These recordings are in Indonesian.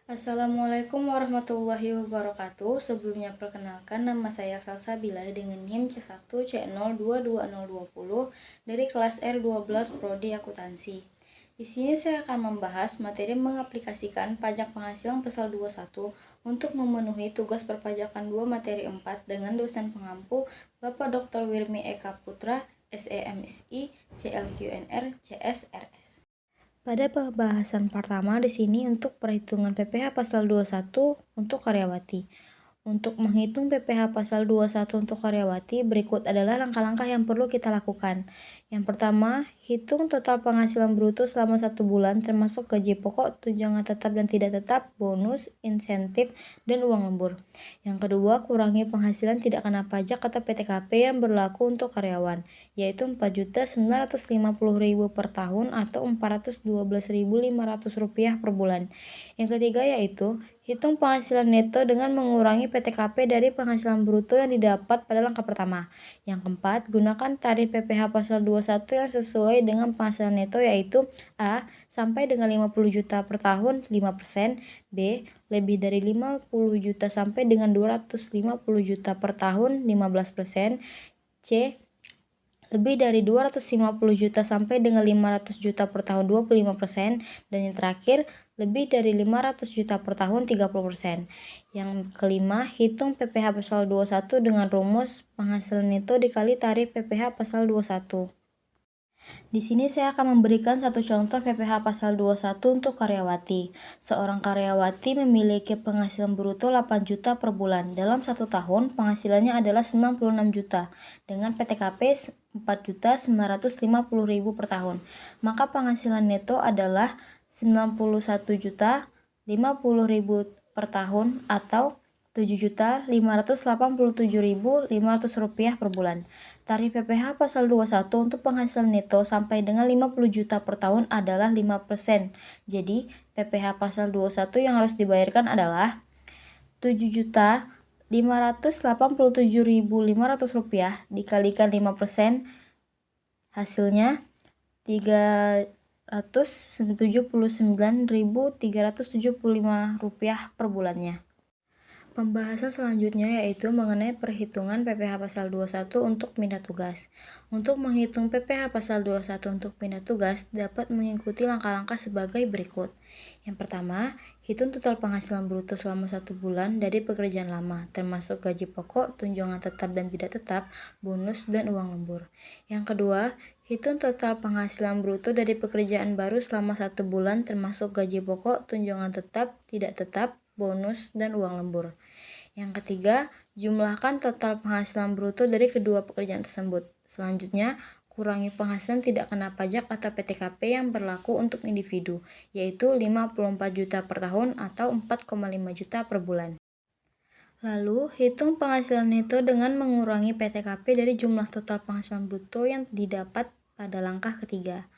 Assalamualaikum warahmatullahi wabarakatuh. Sebelumnya perkenalkan, nama saya Salsabila dengan NIM C1C022020 dari kelas R12 Prodi Akuntansi. Di sini saya akan membahas materi mengaplikasikan pajak penghasilan pasal 21 untuk memenuhi tugas perpajakan 2 materi 4 dengan dosen pengampu Bapak Dr. Wirmi Eka Putra, SEMSI, CLQNR, CSRS. Pada pembahasan pertama di sini untuk perhitungan PPh pasal 21 untuk karyawati. Untuk menghitung PPh pasal 21 untuk karyawati, berikut adalah langkah-langkah yang perlu kita lakukan. Yang pertama, hitung total penghasilan bruto selama 1 bulan termasuk gaji pokok, tunjangan tetap dan tidak tetap, bonus, insentif, dan uang lembur. Yang kedua, kurangi penghasilan tidak kena pajak atau PTKP yang berlaku untuk karyawan, yaitu Rp4.950.000 per tahun atau Rp412.500 per bulan. Yang ketiga yaitu hitung penghasilan neto dengan mengurangi PTKP dari penghasilan bruto yang didapat pada langkah pertama. Yang keempat, gunakan tarif PPh pasal 21 yang sesuai dengan penghasilan neto yaitu A. Sampai dengan 50 juta per tahun 5%, B. Lebih dari 50 juta sampai dengan 250 juta per tahun 15%, C. Lebih dari 250 juta sampai dengan 500 juta per tahun 25%, dan yang terakhir lebih dari 500 juta per tahun 30%. Yang kelima, hitung PPh pasal 21 dengan rumus penghasilan neto dikali tarif PPh pasal 21. Di sini saya akan memberikan satu contoh PPh pasal 21 untuk karyawati. Seorang karyawati memiliki penghasilan bruto 8 juta per bulan. Dalam 1 tahun, penghasilannya adalah 96 juta dengan PTKP 4.950.000 per tahun. Maka penghasilan neto adalah 91 juta 50.000 per tahun atau Rp7.587.500 per bulan. Tarif PPh pasal 21 untuk penghasilan neto sampai dengan 50 juta per tahun adalah 5%. Jadi, PPh pasal 21 yang harus dibayarkan adalah Rp7.587.500 dikalikan 5%, hasilnya Rp379.375 per bulannya. Pembahasan selanjutnya yaitu mengenai perhitungan PPh pasal 21 untuk pindah tugas. Untuk menghitung PPh pasal 21 untuk pindah tugas dapat mengikuti langkah-langkah sebagai berikut. Yang pertama, hitung total penghasilan bruto selama 1 bulan dari pekerjaan lama, termasuk gaji pokok, tunjangan tetap dan tidak tetap, bonus, dan uang lembur. Yang kedua, hitung total penghasilan bruto dari pekerjaan baru selama 1 bulan termasuk gaji pokok, tunjangan tetap, tidak tetap, bonus, dan uang lembur. Yang ketiga, jumlahkan total penghasilan bruto dari kedua pekerjaan tersebut. Selanjutnya, kurangi penghasilan tidak kena pajak atau PTKP yang berlaku untuk individu, yaitu 54 juta per tahun atau 4,5 juta per bulan. Lalu, hitung penghasilan neto dengan mengurangi PTKP dari jumlah total penghasilan bruto yang didapat pada langkah ketiga.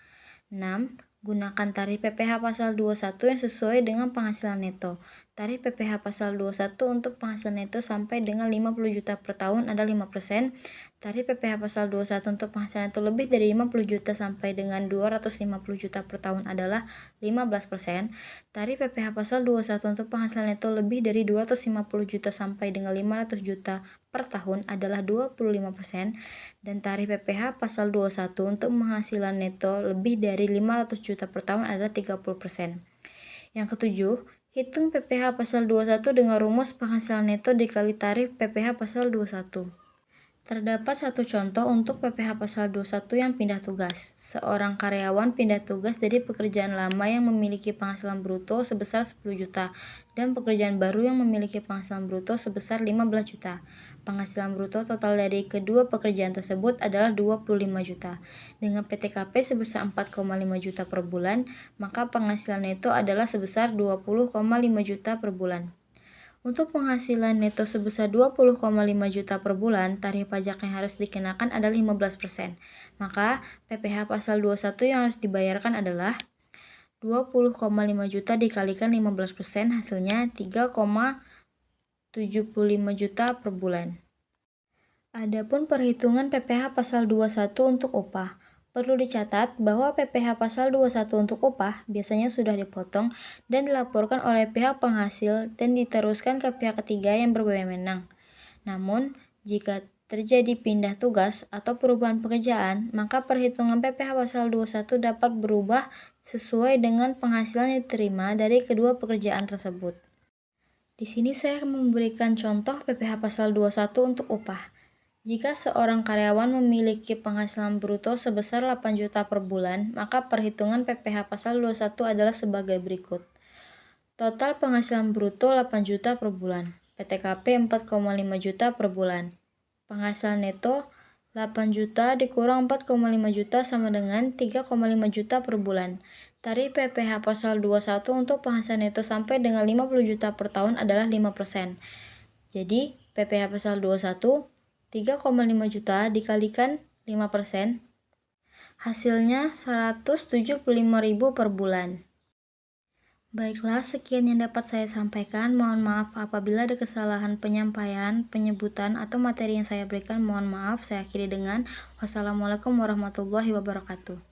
6. Gunakan tarif PPh pasal 21 yang sesuai dengan penghasilan neto. Tarif PPh pasal 21 untuk penghasilan neto sampai dengan 50 juta per tahun adalah 5%. Tarif PPh pasal 21 untuk penghasilan neto lebih dari 50 juta sampai dengan 250 juta per tahun adalah 15%. Tarif PPh pasal 21 untuk penghasilan neto lebih dari 250 juta sampai dengan 500 juta per tahun adalah 25%, dan tarif PPh pasal 21 untuk penghasilan neto lebih dari 500 juta per tahun adalah 30%. Yang ketujuh, hitung PPh pasal 21 dengan rumus penghasilan neto dikali tarif PPh pasal 21. Terdapat satu contoh untuk PPh pasal 21 yang pindah tugas. Seorang karyawan pindah tugas dari pekerjaan lama yang memiliki penghasilan bruto sebesar 10 juta dan pekerjaan baru yang memiliki penghasilan bruto sebesar 15 juta. Penghasilan bruto total dari kedua pekerjaan tersebut adalah 25 juta. Dengan PTKP sebesar 4,5 juta per bulan, maka penghasilan neto adalah sebesar 20,5 juta per bulan. Untuk penghasilan neto sebesar 20,5 juta per bulan, tarif pajak yang harus dikenakan adalah 15%. Maka, PPh pasal 21 yang harus dibayarkan adalah 20,5 juta dikalikan 15%, hasilnya 3,75 juta per bulan. Adapun perhitungan PPh pasal 21 untuk upah. Perlu dicatat bahwa PPh pasal 21 untuk upah biasanya sudah dipotong dan dilaporkan oleh pihak penghasil dan diteruskan ke pihak ketiga yang berwenang. Namun, jika terjadi pindah tugas atau perubahan pekerjaan, maka perhitungan PPh pasal 21 dapat berubah sesuai dengan penghasilan yang diterima dari kedua pekerjaan tersebut. Di sini saya akan memberikan contoh PPh pasal 21 untuk upah. Jika seorang karyawan memiliki penghasilan bruto sebesar 8 juta per bulan, maka perhitungan PPh pasal 21 adalah sebagai berikut. Total penghasilan bruto 8 juta per bulan, PTKP 4,5 juta per bulan. Penghasilan neto 8 juta dikurang 4,5 juta sama dengan 3,5 juta per bulan. Tarif PPh pasal 21 untuk penghasilan neto sampai dengan 50 juta per tahun adalah 5%. Jadi, PPh pasal 21 3,5 juta dikalikan 5%, hasilnya 175.000 per bulan. Baiklah, sekian yang dapat saya sampaikan. Mohon maaf apabila ada kesalahan penyampaian, penyebutan, atau materi yang saya berikan. Mohon maaf, saya akhiri dengan wassalamualaikum warahmatullahi wabarakatuh.